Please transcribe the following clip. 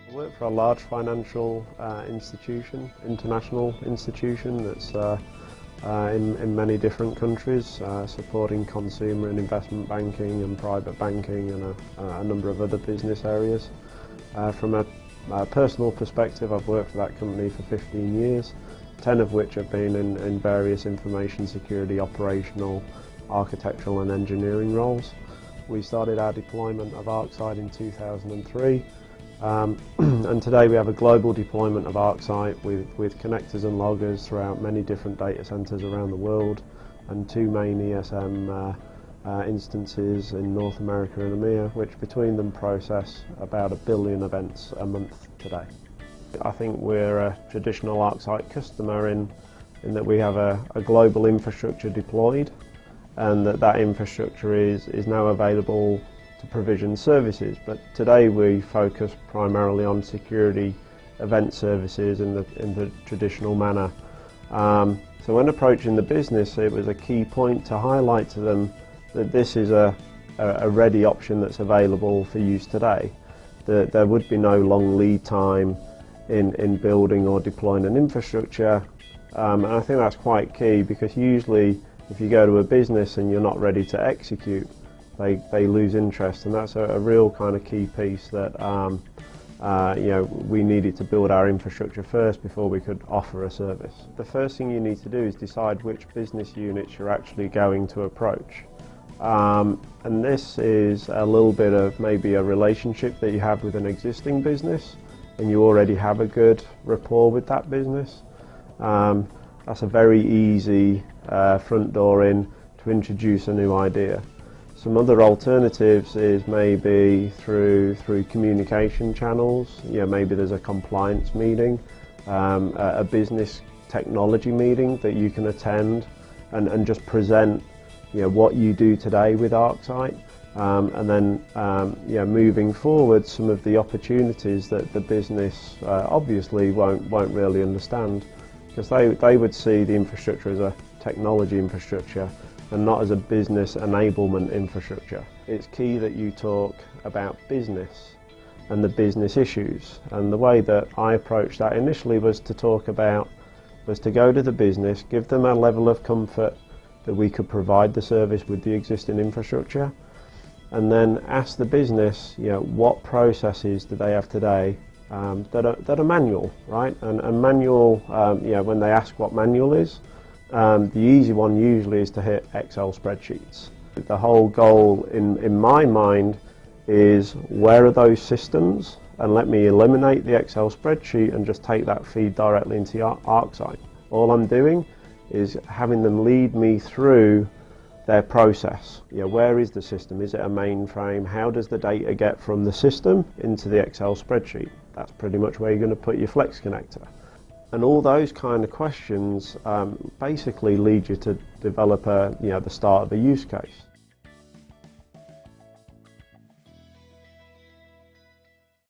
I work for a large financial institution, international institution that's in many different countries, supporting consumer and investment banking and private banking and a number of other business areas. From a personal perspective, I've worked for that company for 15 years, 10 of which have been in various information security, operational, architectural and engineering roles. We started our deployment of arcsight in 2003. And today we have a global deployment of arcsight with connectors and loggers throughout many different data centers around the world, and 2 main ESM instances in North America and EMEA, which between them process about 1 billion events a month today. I think we're a traditional arcsight customer in that we have a global infrastructure deployed, and that infrastructure is now available to provision services, but today we focus primarily on security event services in the traditional manner. So when approaching the business, it was a key point to highlight to them that this is a ready option that's available for use today. That there would be no long lead time in building or deploying an infrastructure, and I think that's quite key, because usually if you go to a business and you're not ready to execute, they lose interest, and that's a real kind of key piece that we needed to build our infrastructure first before we could offer a service. The first thing you need to do is decide which business units you're actually going to approach. And this is a little bit of maybe a relationship that you have with an existing business and you already have a good rapport with that business. That's a very easy front door in to introduce a new idea. Some other alternatives is maybe through communication channels. Maybe there's a compliance meeting, a business technology meeting that you can attend and just present what you do today with arcsight, and then moving forward some of the opportunities that the business obviously won't really understand, because they would see the infrastructure as a technology infrastructure and not as a business enablement infrastructure. It's key that you talk about business and the business issues, and the way that I approached that initially was to go to the business, give them a level of comfort that we could provide the service with the existing infrastructure, and then ask the business what processes do they have today that are manual, right? And manual, when they ask what manual is, the easy one usually is to hit Excel spreadsheets. The whole goal in my mind is, where are those systems, and let me eliminate the Excel spreadsheet and just take that feed directly into arcsight. All I'm doing is having them lead me through their process. Where is the system? Is it a mainframe? How does the data get from the system into the Excel spreadsheet? That's pretty much where you're going to put your flex connector. And all those kind of questions basically lead you to develop the start of a use case.